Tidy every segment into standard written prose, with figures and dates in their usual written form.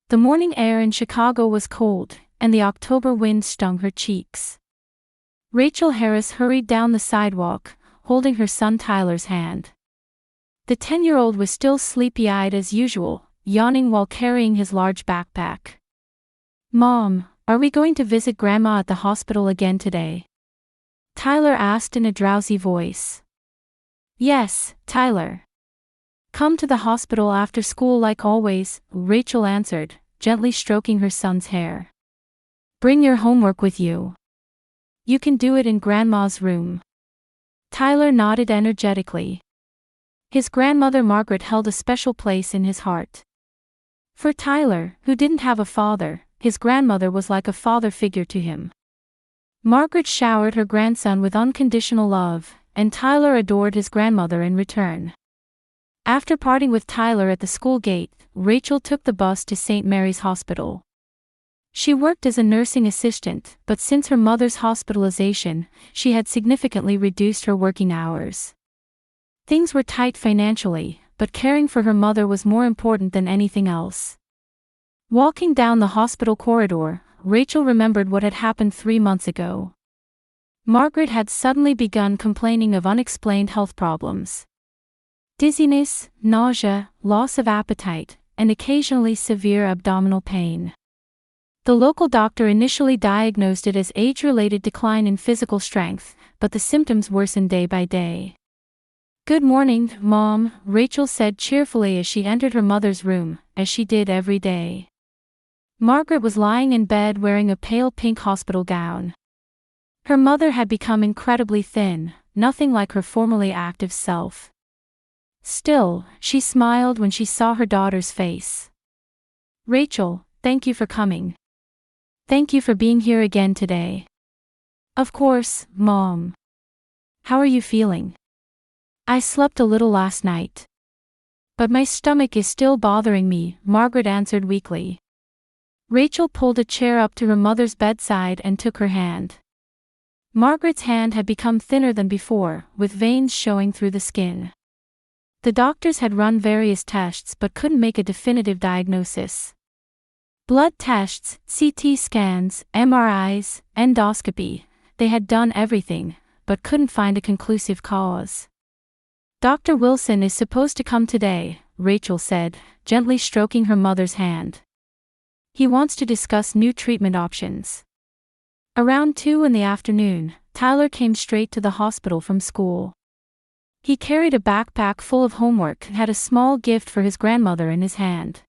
The morning air in Chicago was cold, and the October wind stung her cheeks. Rachel Harris hurried down the sidewalk, holding her son Tyler's hand. The 10-year-old was still sleepy-eyed as usual, yawning while carrying his large backpack. "Mom, are we going to visit Grandma at the hospital again today?" Tyler asked in a drowsy voice. "Yes, Tyler. Come to the hospital after school like always," Rachel answered, gently stroking her son's hair. "Bring your homework with you. You can do it in Grandma's room." Tyler nodded energetically. His grandmother Margaret held a special place in his heart. For Tyler, who didn't have a father, his grandmother was like a father figure to him. Margaret showered her grandson with unconditional love, and Tyler adored his grandmother in return. After parting with Tyler at the school gate, Rachel took the bus to St. Mary's Hospital. She worked as a nursing assistant, but since her mother's hospitalization, she had significantly reduced her working hours. Things were tight financially, but caring for her mother was more important than anything else. Walking down the hospital corridor, Rachel remembered what had happened 3 months ago. Margaret had suddenly begun complaining of unexplained health problems. Dizziness, nausea, loss of appetite, and occasionally severe abdominal pain. The local doctor initially diagnosed it as age-related decline in physical strength, but the symptoms worsened day by day. "Good morning, Mom," Rachel said cheerfully as she entered her mother's room, as she did every day. Margaret was lying in bed wearing a pale pink hospital gown. Her mother had become incredibly thin, nothing like her formerly active self. Still, she smiled when she saw her daughter's face. "Rachel, thank you for coming. Thank you for being here again today." "Of course, Mom. How are you feeling?" "I slept a little last night. But my stomach is still bothering me," Margaret answered weakly. Rachel pulled a chair up to her mother's bedside and took her hand. Margaret's hand had become thinner than before, with veins showing through the skin. The doctors had run various tests but couldn't make a definitive diagnosis. Blood tests, CT scans, MRIs, endoscopy, they had done everything, but couldn't find a conclusive cause. "Dr. Wilson is supposed to come today," Rachel said, gently stroking her mother's hand. "He wants to discuss new treatment options." Around 2 in the afternoon, Tyler came straight to the hospital from school. He carried a backpack full of homework and had a small gift for his grandmother in his hand.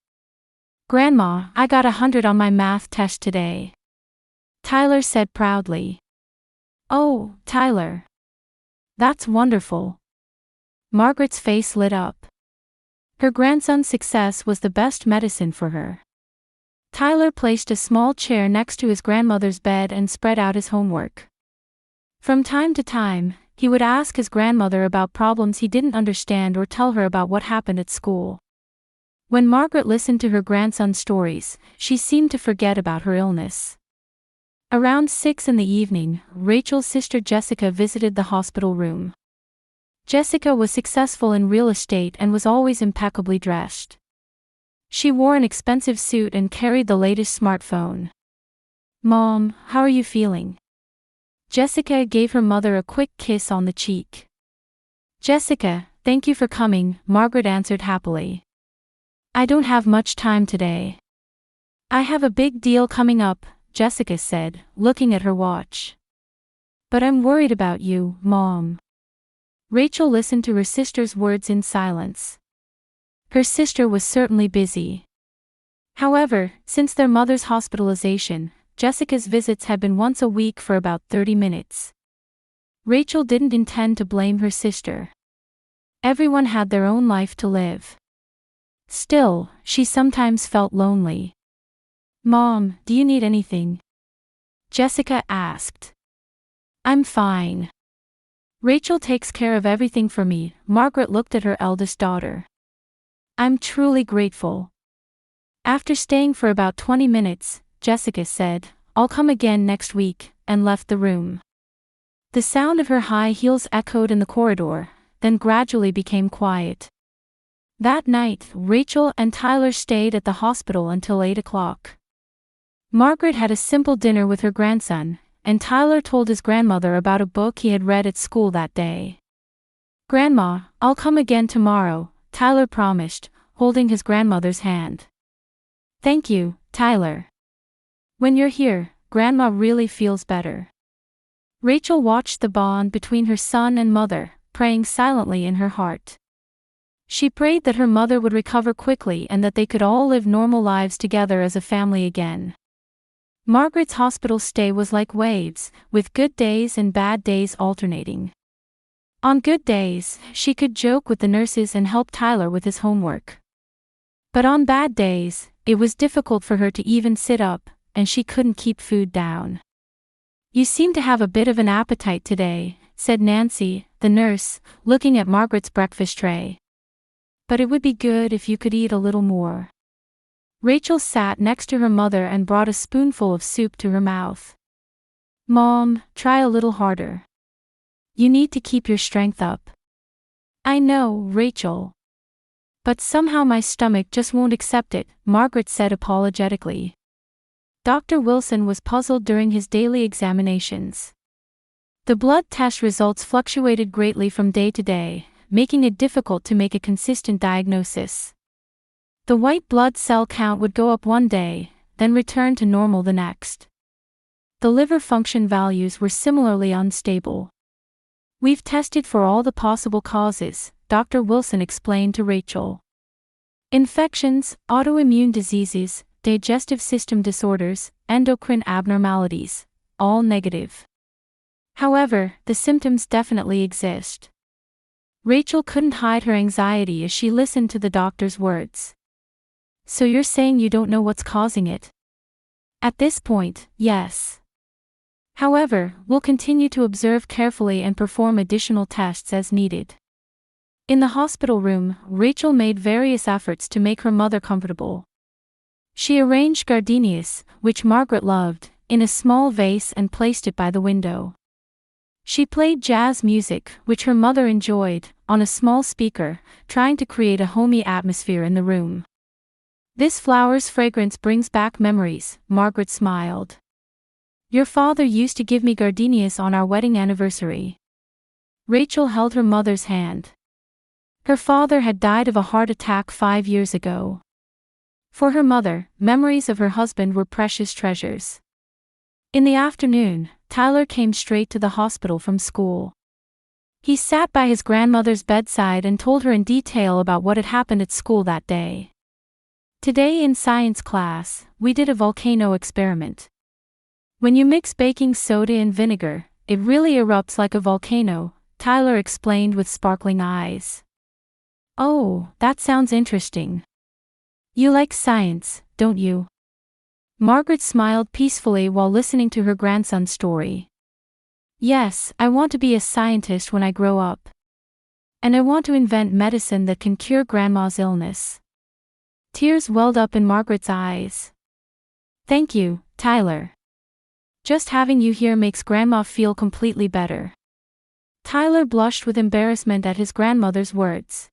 "Grandma, I got 100 on my math test today," Tyler said proudly. "Oh, Tyler. That's wonderful." Margaret's face lit up. Her grandson's success was the best medicine for her. Tyler placed a small chair next to his grandmother's bed and spread out his homework. From time to time, he would ask his grandmother about problems he didn't understand or tell her about what happened at school. When Margaret listened to her grandson's stories, she seemed to forget about her illness. Around 6 in the evening, Rachel's sister Jessica visited the hospital room. Jessica was successful in real estate and was always impeccably dressed. She wore an expensive suit and carried the latest smartphone. "Mom, how are you feeling?" Jessica gave her mother a quick kiss on the cheek. "Jessica, thank you for coming," Margaret answered happily. "I don't have much time today." "I have a big deal coming up," Jessica said, looking at her watch. "But I'm worried about you, Mom." Rachel listened to her sister's words in silence. Her sister was certainly busy. However, since their mother's hospitalization, Jessica's visits had been once a week for about 30 minutes. Rachel didn't intend to blame her sister. Everyone had their own life to live. Still, she sometimes felt lonely. "Mom, do you need anything?" Jessica asked. "I'm fine. Rachel takes care of everything for me," Margaret looked at her eldest daughter. "I'm truly grateful." After staying for about 20 minutes, Jessica said, "I'll come again next week," and left the room. The sound of her high heels echoed in the corridor, then gradually became quiet. That night, Rachel and Tyler stayed at the hospital until 8 o'clock. Margaret had a simple dinner with her grandson, and Tyler told his grandmother about a book he had read at school that day. "Grandma, I'll come again tomorrow," Tyler promised, holding his grandmother's hand. "Thank you, Tyler. When you're here, Grandma really feels better." Rachel watched the bond between her son and mother, praying silently in her heart. She prayed that her mother would recover quickly and that they could all live normal lives together as a family again. Margaret's hospital stay was like waves, with good days and bad days alternating. On good days, she could joke with the nurses and help Tyler with his homework. But on bad days, it was difficult for her to even sit up, and she couldn't keep food down. "You seem to have a bit of an appetite today," said Nancy, the nurse, looking at Margaret's breakfast tray. "But it would be good if you could eat a little more." Rachel sat next to her mother and brought a spoonful of soup to her mouth. "Mom, try a little harder. You need to keep your strength up." "I know, Rachel. But somehow my stomach just won't accept it," Margaret said apologetically. Dr. Wilson was puzzled during his daily examinations. The blood test results fluctuated greatly from day to day, making it difficult to make a consistent diagnosis. The white blood cell count would go up one day, then return to normal the next. The liver function values were similarly unstable. "We've tested for all the possible causes," Dr. Wilson explained to Rachel. "Infections, autoimmune diseases, digestive system disorders, endocrine abnormalities, all negative. However, the symptoms definitely exist." Rachel couldn't hide her anxiety as she listened to the doctor's words. "So you're saying you don't know what's causing it?" "At this point, yes. However, we'll continue to observe carefully and perform additional tests as needed." In the hospital room, Rachel made various efforts to make her mother comfortable. She arranged gardenias, which Margaret loved, in a small vase and placed it by the window. She played jazz music, which her mother enjoyed, on a small speaker, trying to create a homey atmosphere in the room. "This flower's fragrance brings back memories," Margaret smiled. "Your father used to give me gardenias on our wedding anniversary." Rachel held her mother's hand. Her father had died of a heart attack 5 years ago. For her mother, memories of her husband were precious treasures. In the afternoon, Tyler came straight to the hospital from school. He sat by his grandmother's bedside and told her in detail about what had happened at school that day. "Today in science class, we did a volcano experiment. When you mix baking soda and vinegar, it really erupts like a volcano," Tyler explained with sparkling eyes. "Oh, that sounds interesting. You like science, don't you?" Margaret smiled peacefully while listening to her grandson's story. "Yes, I want to be a scientist when I grow up. And I want to invent medicine that can cure Grandma's illness." Tears welled up in Margaret's eyes. "Thank you, Tyler. Just having you here makes Grandma feel completely better." Tyler blushed with embarrassment at his grandmother's words.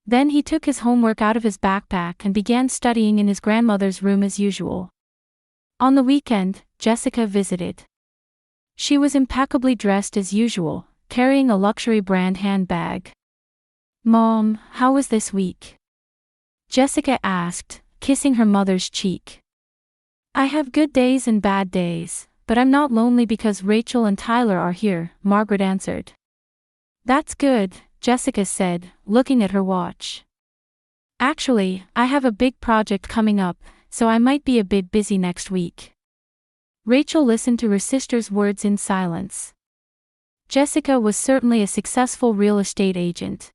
Then he took his homework out of his backpack and began studying in his grandmother's room as usual. On the weekend, Jessica visited. She was impeccably dressed as usual, carrying a luxury brand handbag. "Mom, how was this week?" Jessica asked, kissing her mother's cheek. "I have good days and bad days, but I'm not lonely because Rachel and Tyler are here," Margaret answered. "That's good," Jessica said, looking at her watch. "Actually, I have a big project coming up, so I might be a bit busy next week." Rachel listened to her sister's words in silence. Jessica was certainly a successful real estate agent.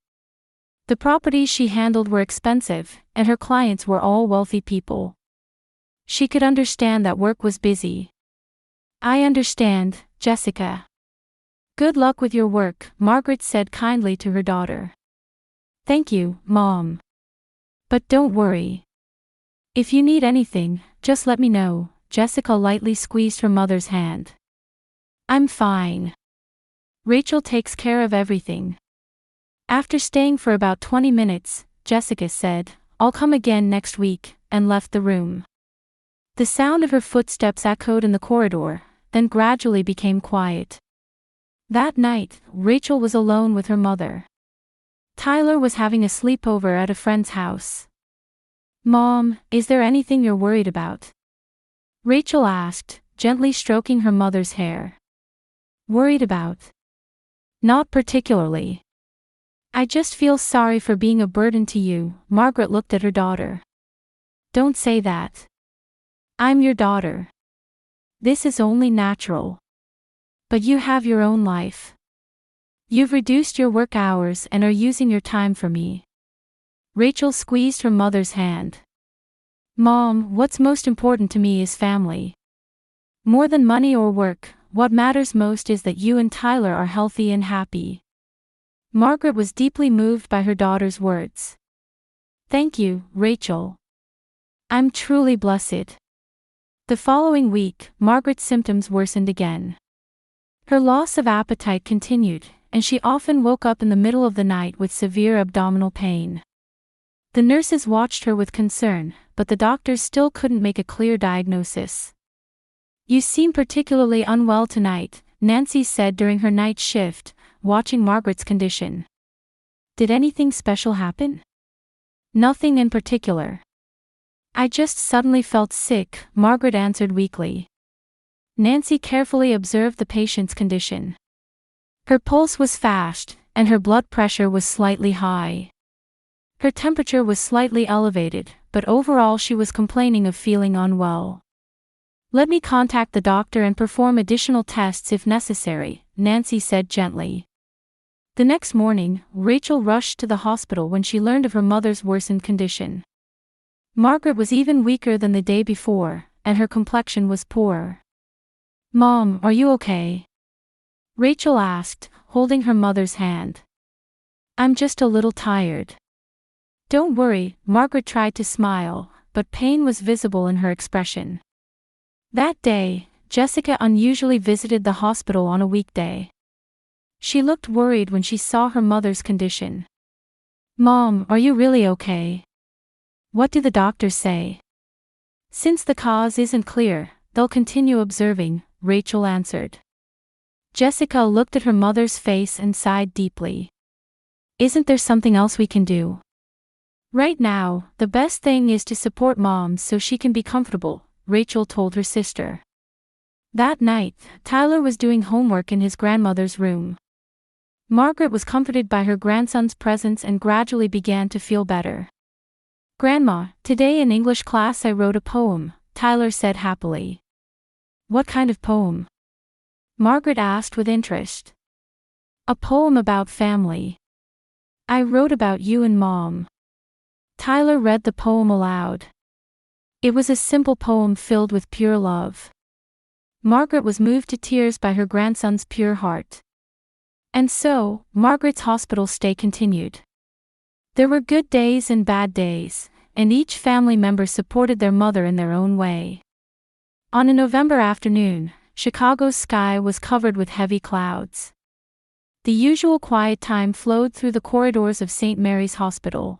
The properties she handled were expensive, and her clients were all wealthy people. She could understand that work was busy. "I understand, Jessica. Good luck with your work," Margaret said kindly to her daughter. "Thank you, Mom. But don't worry. If you need anything, just let me know," Jessica lightly squeezed her mother's hand. "I'm fine. Rachel takes care of everything." After staying for about 20 minutes, Jessica said, "I'll come again next week," and left the room. The sound of her footsteps echoed in the corridor, then gradually became quiet. That night, Rachel was alone with her mother. Tyler was having a sleepover at a friend's house. "Mom, is there anything you're worried about?" Rachel asked, gently stroking her mother's hair. "Worried about? Not particularly. I just feel sorry for being a burden to you." Margaret looked at her daughter. "Don't say that. I'm your daughter. This is only natural. But you have your own life. You've reduced your work hours and are using your time for me." Rachel squeezed her mother's hand. "Mom, what's most important to me is family. More than money or work, what matters most is that you and Tyler are healthy and happy." Margaret was deeply moved by her daughter's words. "Thank you, Rachel. I'm truly blessed." The following week, Margaret's symptoms worsened again. Her loss of appetite continued, and she often woke up in the middle of the night with severe abdominal pain. The nurses watched her with concern, but the doctors still couldn't make a clear diagnosis. "You seem particularly unwell tonight," Nancy said during her night shift, watching Margaret's condition. "Did anything special happen?" "Nothing in particular. I just suddenly felt sick," Margaret answered weakly. Nancy carefully observed the patient's condition. Her pulse was fast, and her blood pressure was slightly high. Her temperature was slightly elevated, but overall she was complaining of feeling unwell. "Let me contact the doctor and perform additional tests if necessary," Nancy said gently. The next morning, Rachel rushed to the hospital when she learned of her mother's worsened condition. Margaret was even weaker than the day before, and her complexion was poorer. "Mom, are you okay?" Rachel asked, holding her mother's hand. "I'm just a little tired." "Don't worry," Margaret tried to smile, but pain was visible in her expression. That day, Jessica unusually visited the hospital on a weekday. She looked worried when she saw her mother's condition. "Mom, are you really okay? What do the doctors say?" "Since the cause isn't clear, they'll continue observing," Rachel answered. Jessica looked at her mother's face and sighed deeply. "Isn't there something else we can do?" "Right now, the best thing is to support Mom so she can be comfortable," Rachel told her sister. That night, Tyler was doing homework in his grandmother's room. Margaret was comforted by her grandson's presence and gradually began to feel better. "Grandma, today in English class I wrote a poem," Tyler said happily. "What kind of poem?" Margaret asked with interest. "A poem about family. I wrote about you and Mom." Tyler read the poem aloud. It was a simple poem filled with pure love. Margaret was moved to tears by her grandson's pure heart. And so, Margaret's hospital stay continued. There were good days and bad days, and each family member supported their mother in their own way. On a November afternoon, Chicago's sky was covered with heavy clouds. The usual quiet time flowed through the corridors of St. Mary's Hospital.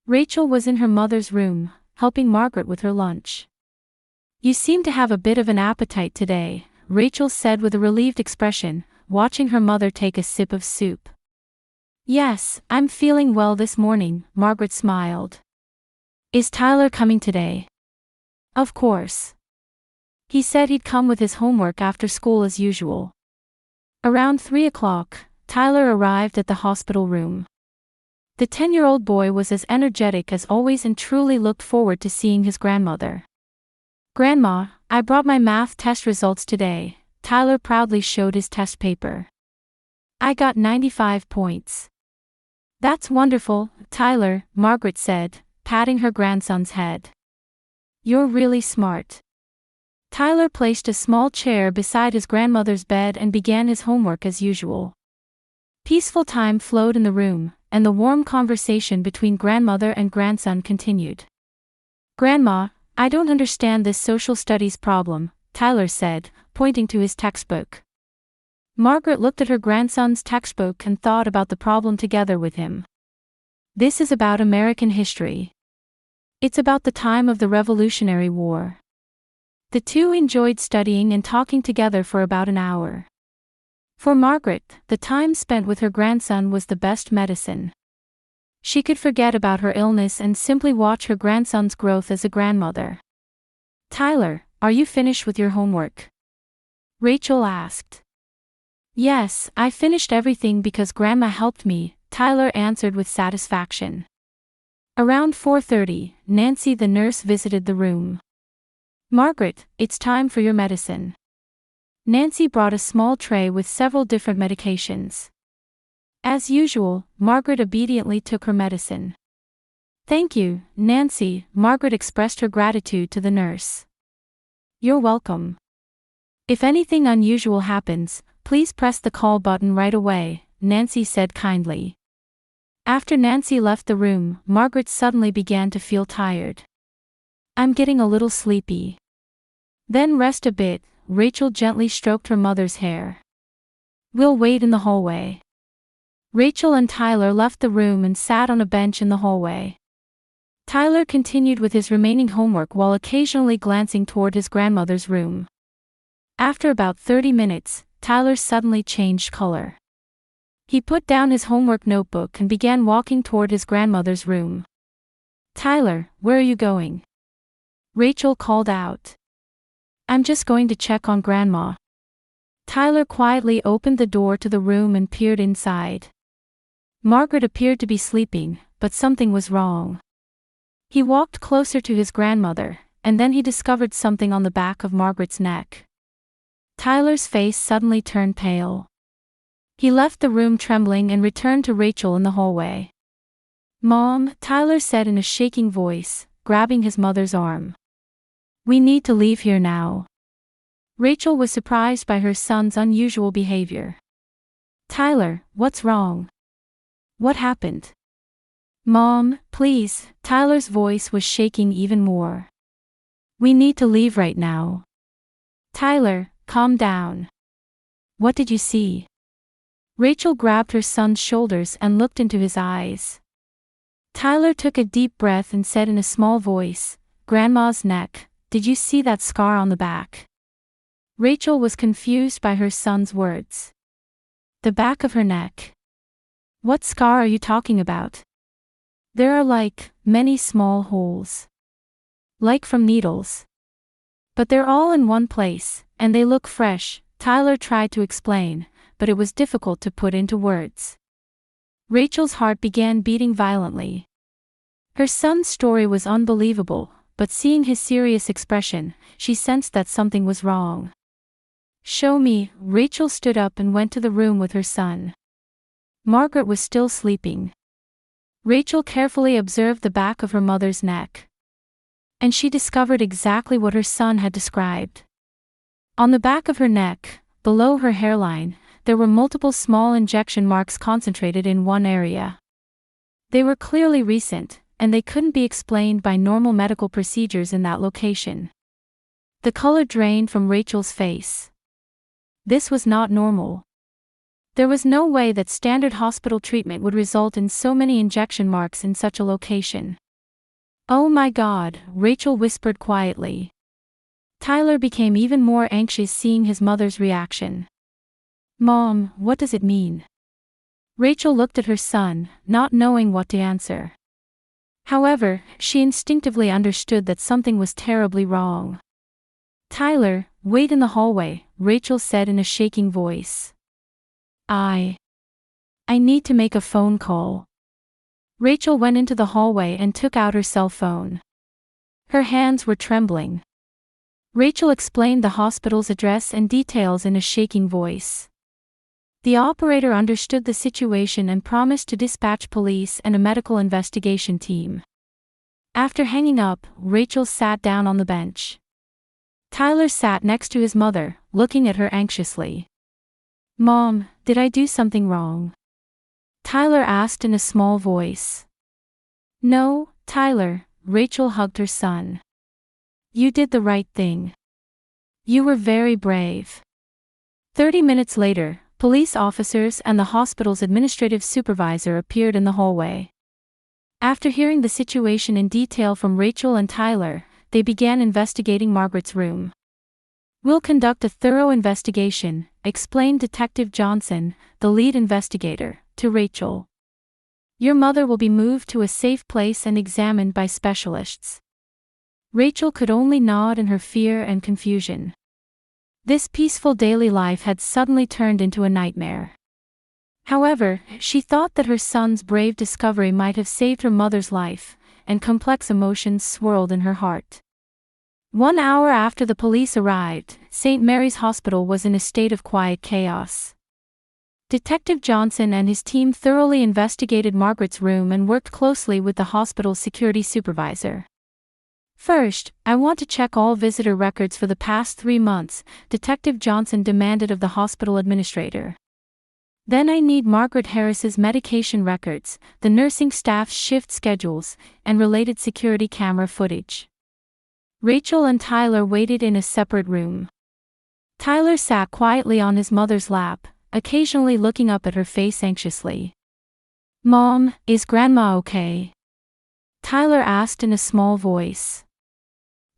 Rachel was in her mother's room, helping Margaret with her lunch. "You seem to have a bit of an appetite today," Rachel said with a relieved expression, watching her mother take a sip of soup. "Yes, I'm feeling well this morning," Margaret smiled. "Is Tyler coming today?" "Of course. He said he'd come with his homework after school as usual." Around 3 o'clock, Tyler arrived at the hospital room. The 10-year-old boy was as energetic as always and truly looked forward to seeing his grandmother. "Grandma, I brought my math test results today," Tyler proudly showed his test paper. "I got 95 points. "That's wonderful, Tyler," Margaret said, patting her grandson's head. "You're really smart." Tyler placed a small chair beside his grandmother's bed and began his homework as usual. Peaceful time flowed in the room, and the warm conversation between grandmother and grandson continued. "Grandma, I don't understand this social studies problem," Tyler said, pointing to his textbook. Margaret looked at her grandson's textbook and thought about the problem together with him. This is about American history. It's about the time of the Revolutionary War. The two enjoyed studying and talking together for about an hour. For Margaret, the time spent with her grandson was the best medicine. She could forget about her illness and simply watch her grandson's growth as a grandmother. "Tyler, are you finished with your homework?" Rachel asked. "Yes, I finished everything because Grandma helped me," Tyler answered with satisfaction. Around 4:30, Nancy the nurse visited the room. "Margaret, it's time for your medicine." Nancy brought a small tray with several different medications. As usual, Margaret obediently took her medicine. "Thank you, Nancy," Margaret expressed her gratitude to the nurse. "You're welcome. If anything unusual happens, please press the call button right away," Nancy said kindly. After Nancy left the room, Margaret suddenly began to feel tired. "I'm getting a little sleepy." "Then rest a bit," Rachel gently stroked her mother's hair. "We'll wait in the hallway." Rachel and Tyler left the room and sat on a bench in the hallway. Tyler continued with his remaining homework while occasionally glancing toward his grandmother's room. After about 30 minutes, Tyler suddenly changed color. He put down his homework notebook and began walking toward his grandmother's room. "Tyler, where are you going?" Rachel called out. "I'm just going to check on Grandma." Tyler quietly opened the door to the room and peered inside. Margaret appeared to be sleeping, but something was wrong. He walked closer to his grandmother, and then he discovered something on the back of Margaret's neck. Tyler's face suddenly turned pale. He left the room trembling and returned to Rachel in the hallway. "Mom," Tyler said in a shaking voice, grabbing his mother's arm. "We need to leave here now." Rachel was surprised by her son's unusual behavior. "Tyler, what's wrong? What happened?" "Mom, please," Tyler's voice was shaking even more. "We need to leave right now." "Tyler, calm down. What did you see?" Rachel grabbed her son's shoulders and looked into his eyes. Tyler took a deep breath and said in a small voice, "Grandma's neck, did you see that scar on the back?" Rachel was confused by her son's words. "The back of her neck? What scar are you talking about?" "There are many small holes. Like from needles. But they're all in one place, and they look fresh," Tyler tried to explain, but it was difficult to put into words. Rachel's heart began beating violently. Her son's story was unbelievable, but seeing his serious expression, she sensed that something was wrong. "Show me." Rachel stood up and went to the room with her son. Margaret was still sleeping. Rachel carefully observed the back of her mother's neck. And she discovered exactly what her son had described. On the back of her neck, below her hairline, there were multiple small injection marks concentrated in one area. They were clearly recent, and they couldn't be explained by normal medical procedures in that location. The color drained from Rachel's face. This was not normal. There was no way that standard hospital treatment would result in so many injection marks in such a location. "Oh my God," Rachel whispered quietly. Tyler became even more anxious seeing his mother's reaction. "Mom, what does it mean?" Rachel looked at her son, not knowing what to answer. However, she instinctively understood that something was terribly wrong. "Tyler, wait in the hallway," Rachel said in a shaking voice. I need to make a phone call." Rachel went into the hallway and took out her cell phone. Her hands were trembling. Rachel explained the hospital's address and details in a shaking voice. The operator understood the situation and promised to dispatch police and a medical investigation team. After hanging up, Rachel sat down on the bench. Tyler sat next to his mother, looking at her anxiously. "Mom, did I do something wrong?" Tyler asked in a small voice. "No, Tyler," Rachel hugged her son. "You did the right thing. You were very brave." 30 minutes later, police officers and the hospital's administrative supervisor appeared in the hallway. After hearing the situation in detail from Rachel and Tyler, they began investigating Margaret's room. "We'll conduct a thorough investigation," explained Detective Johnson, the lead investigator, to Rachel. "Your mother will be moved to a safe place and examined by specialists." Rachel could only nod in her fear and confusion. This peaceful daily life had suddenly turned into a nightmare. However, she thought that her son's brave discovery might have saved her mother's life, and complex emotions swirled in her heart. 1 hour after the police arrived, St. Mary's Hospital was in a state of quiet chaos. Detective Johnson and his team thoroughly investigated Margaret's room and worked closely with the hospital's security supervisor. "First, I want to check all visitor records for the past 3 months," Detective Johnson demanded of the hospital administrator. "Then I need Margaret Harris's medication records, the nursing staff's shift schedules, and related security camera footage." Rachel and Tyler waited in a separate room. Tyler sat quietly on his mother's lap, occasionally looking up at her face anxiously. "Mom, is Grandma okay?" Tyler asked in a small voice.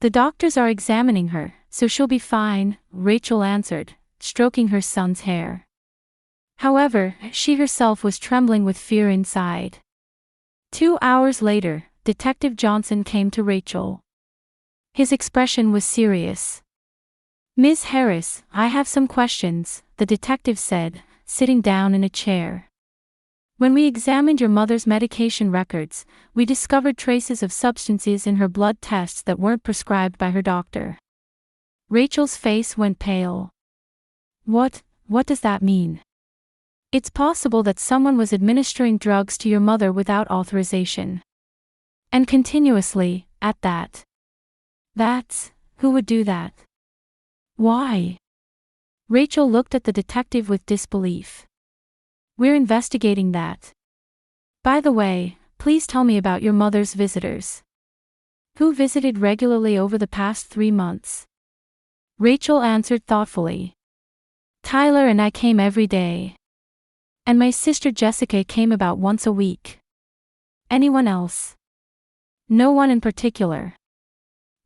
"The doctors are examining her, so she'll be fine," Rachel answered, stroking her son's hair. However, she herself was trembling with fear inside. 2 hours later, Detective Johnson came to Rachel. His expression was serious. "Ms. Harris, I have some questions," the detective said, sitting down in a chair. "When we examined your mother's medication records, we discovered traces of substances in her blood tests that weren't prescribed by her doctor." Rachel's face went pale. What does that mean?" "It's possible that someone was administering drugs to your mother without authorization. And continuously, at that." Who would do that?" "Why?" Rachel looked at the detective with disbelief. "We're investigating that. By the way, please tell me about your mother's visitors. Who visited regularly over the past 3 months?" Rachel answered thoughtfully. "Tyler and I came every day. And my sister Jessica came about once a week." "Anyone else?" "No one in particular.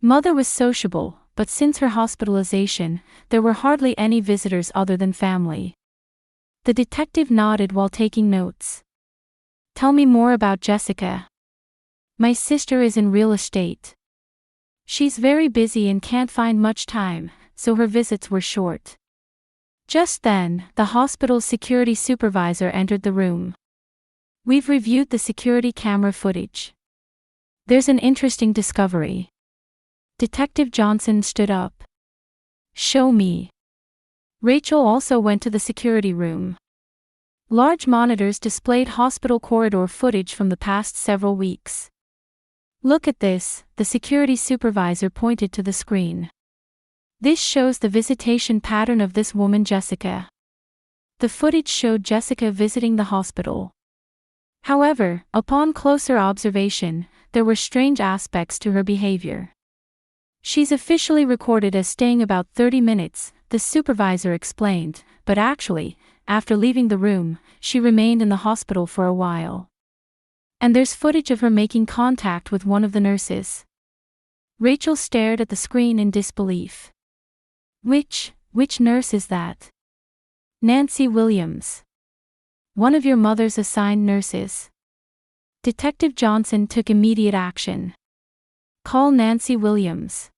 Mother was sociable, but since her hospitalization, there were hardly any visitors other than family." The detective nodded while taking notes. "Tell me more about Jessica." "My sister is in real estate. She's very busy and can't find much time, so her visits were short." Just then, the hospital's security supervisor entered the room. "We've reviewed the security camera footage. There's an interesting discovery." Detective Johnson stood up. "Show me." Rachel also went to the security room. Large monitors displayed hospital corridor footage from the past several weeks. "Look at this," the security supervisor pointed to the screen. "This shows the visitation pattern of this woman Jessica." The footage showed Jessica visiting the hospital. However, upon closer observation, there were strange aspects to her behavior. "She's officially recorded as staying about 30 minutes, the supervisor explained, but actually, after leaving the room, she remained in the hospital for a while. And there's footage of her making contact with one of the nurses." Rachel stared at the screen in disbelief. Which nurse is that?" "Nancy Williams. One of your mother's assigned nurses." Detective Johnson took immediate action. "Call Nancy Williams.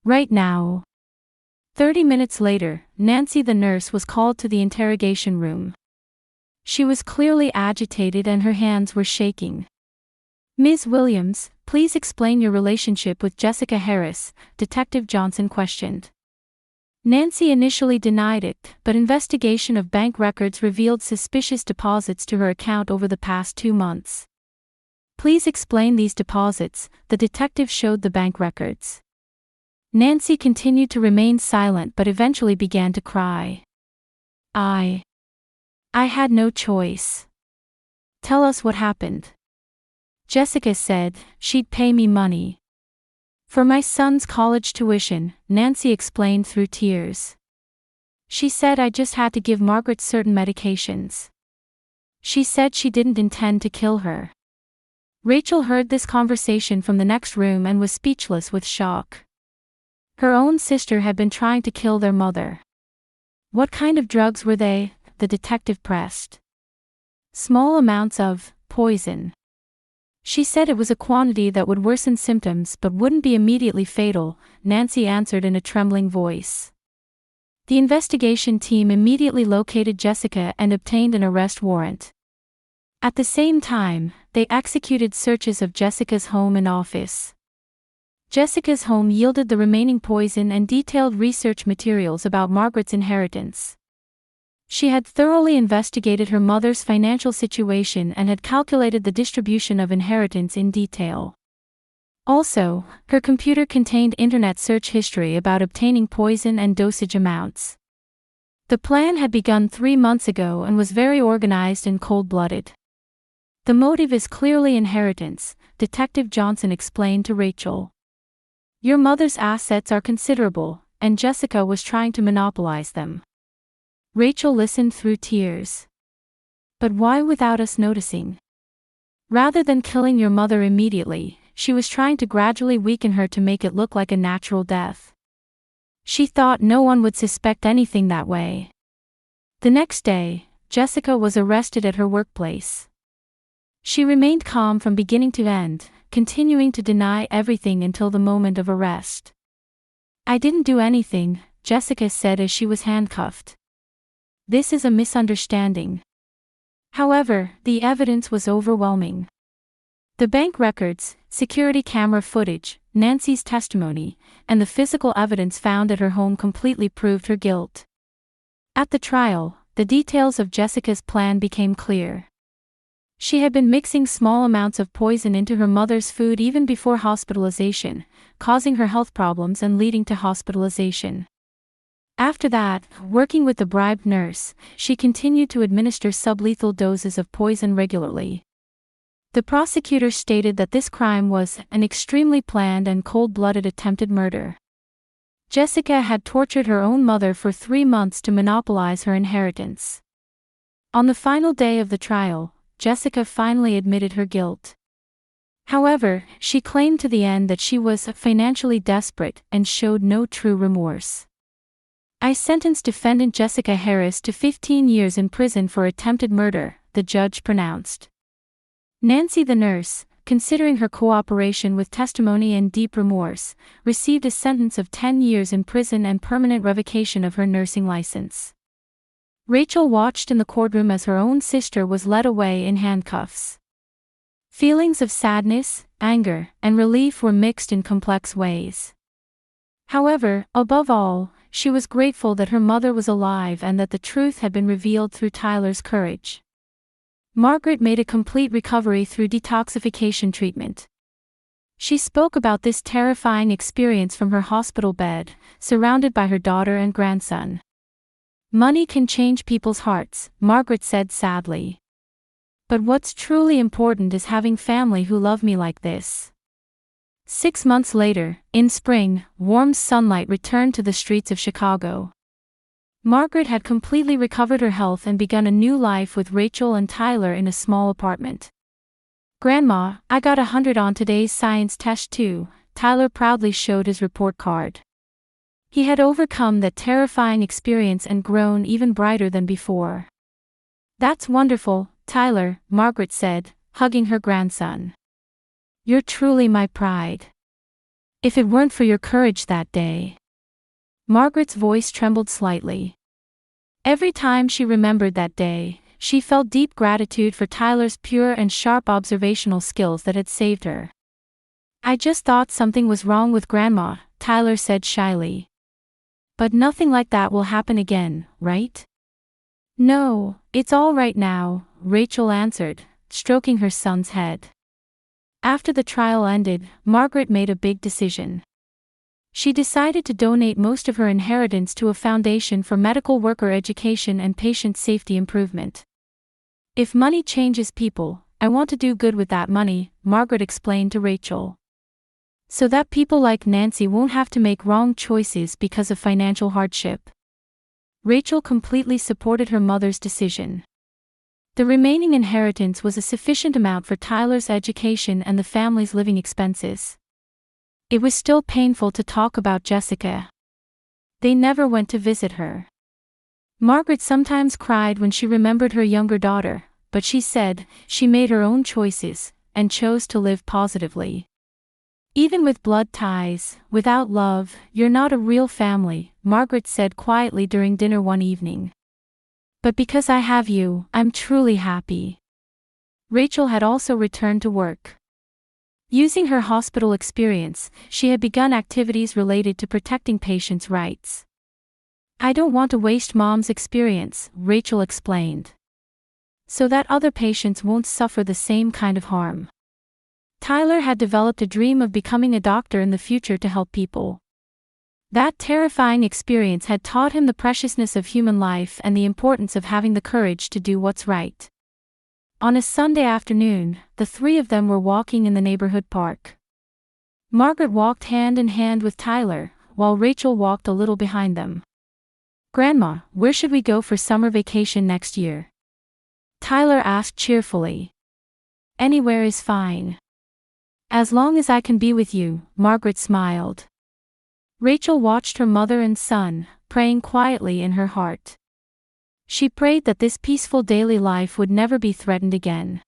Right now." 30 minutes later, Nancy the nurse was called to the interrogation room. She was clearly agitated and her hands were shaking. "Ms. Williams, please explain your relationship with Jessica Harris," Detective Johnson questioned. Nancy initially denied it, but investigation of bank records revealed suspicious deposits to her account over the past 2 months. "Please explain these deposits," the detective showed the bank records. Nancy continued to remain silent but eventually began to cry. I had no choice. Tell us what happened." Jessica said she'd pay me money. "For my son's college tuition," Nancy explained through tears. "She said I just had to give Margaret certain medications. She said she didn't intend to kill her." Rachel heard this conversation from the next room and was speechless with shock. Her own sister had been trying to kill their mother. What kind of drugs were they? The detective pressed. Small amounts of poison. She said it was a quantity that would worsen symptoms but wouldn't be immediately fatal, Nancy answered in a trembling voice. The investigation team immediately located Jessica and obtained an arrest warrant. At the same time, they executed searches of Jessica's home and office. Jessica's home yielded the remaining poison and detailed research materials about Margaret's inheritance. She had thoroughly investigated her mother's financial situation and had calculated the distribution of inheritance in detail. Also, her computer contained internet search history about obtaining poison and dosage amounts. The plan had begun 3 months ago and was very organized and cold-blooded. The motive is clearly inheritance, Detective Johnson explained to Rachel. Your mother's assets are considerable, and Jessica was trying to monopolize them. Rachel listened through tears. But why without us noticing? Rather than killing your mother immediately, she was trying to gradually weaken her to make it look like a natural death. She thought no one would suspect anything that way. The next day, Jessica was arrested at her workplace. She remained calm from beginning to end, continuing to deny everything until the moment of arrest. I didn't do anything, Jessica said as she was handcuffed. This is a misunderstanding. However, the evidence was overwhelming. The bank records, security camera footage, Nancy's testimony, and the physical evidence found at her home completely proved her guilt. At the trial, the details of Jessica's plan became clear. She had been mixing small amounts of poison into her mother's food even before hospitalization, causing her health problems and leading to hospitalization. After that, working with the bribed nurse, she continued to administer sublethal doses of poison regularly. The prosecutor stated that this crime was an extremely planned and cold-blooded attempted murder. Jessica had tortured her own mother for 3 months to monopolize her inheritance. On the final day of the trial, Jessica finally admitted her guilt. However, she claimed to the end that she was financially desperate and showed no true remorse. I sentenced defendant Jessica Harris to 15 years in prison for attempted murder, the judge pronounced. Nancy the nurse, considering her cooperation with testimony and deep remorse, received a sentence of 10 years in prison and permanent revocation of her nursing license. Rachel watched in the courtroom as her own sister was led away in handcuffs. Feelings of sadness, anger, and relief were mixed in complex ways. However, above all, she was grateful that her mother was alive and that the truth had been revealed through Tyler's courage. Margaret made a complete recovery through detoxification treatment. She spoke about this terrifying experience from her hospital bed, surrounded by her daughter and grandson. Money can change people's hearts, Margaret said sadly. But what's truly important is having family who love me like this. 6 months later, in spring, warm sunlight returned to the streets of Chicago. Margaret had completely recovered her health and begun a new life with Rachel and Tyler in a small apartment. Grandma, I got 100 on today's science test too, Tyler proudly showed his report card. He had overcome that terrifying experience and grown even brighter than before. That's wonderful, Tyler, Margaret said, hugging her grandson. You're truly my pride. If it weren't for your courage that day. Margaret's voice trembled slightly. Every time she remembered that day, she felt deep gratitude for Tyler's pure and sharp observational skills that had saved her. I just thought something was wrong with Grandma, Tyler said shyly. But nothing like that will happen again, right? No, it's all right now, Rachel answered, stroking her son's head. After the trial ended, Margaret made a big decision. She decided to donate most of her inheritance to a foundation for medical worker education and patient safety improvement. If money changes people, I want to do good with that money, Margaret explained to Rachel. So that people like Nancy won't have to make wrong choices because of financial hardship. Rachel completely supported her mother's decision. The remaining inheritance was a sufficient amount for Tyler's education and the family's living expenses. It was still painful to talk about Jessica. They never went to visit her. Margaret sometimes cried when she remembered her younger daughter, but she said she made her own choices and chose to live positively. Even with blood ties, without love, you're not a real family, Margaret said quietly during dinner one evening. But because I have you, I'm truly happy. Rachel had also returned to work. Using her hospital experience, she had begun activities related to protecting patients' rights. I don't want to waste Mom's experience, Rachel explained, so that other patients won't suffer the same kind of harm. Tyler had developed a dream of becoming a doctor in the future to help people. That terrifying experience had taught him the preciousness of human life and the importance of having the courage to do what's right. On a Sunday afternoon, the three of them were walking in the neighborhood park. Margaret walked hand in hand with Tyler, while Rachel walked a little behind them. "Grandma, where should we go for summer vacation next year?" Tyler asked cheerfully. "Anywhere is fine. As long as I can be with you," Margaret smiled. Rachel watched her mother and son, praying quietly in her heart. She prayed that this peaceful daily life would never be threatened again.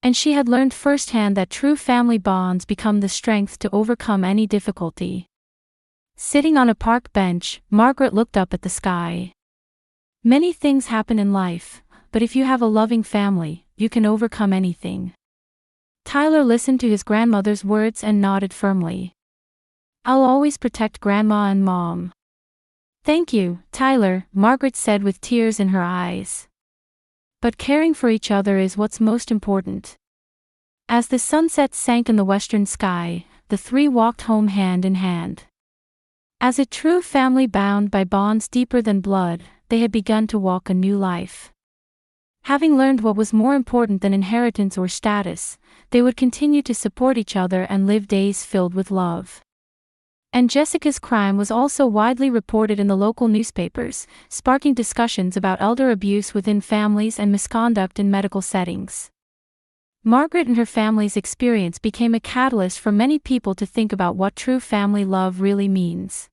And she had learned firsthand that true family bonds become the strength to overcome any difficulty. Sitting on a park bench, Margaret looked up at the sky. Many things happen in life, but if you have a loving family, you can overcome anything. Tyler listened to his grandmother's words and nodded firmly. "I'll always protect Grandma and Mom." "Thank you, Tyler," Margaret said with tears in her eyes. "But caring for each other is what's most important." As the sunset sank in the western sky, the three walked home hand in hand. As a true family bound by bonds deeper than blood, they had begun to walk a new life. Having learned what was more important than inheritance or status, they would continue to support each other and live days filled with love. And Jessica's crime was also widely reported in the local newspapers, sparking discussions about elder abuse within families and misconduct in medical settings. Margaret and her family's experience became a catalyst for many people to think about what true family love really means.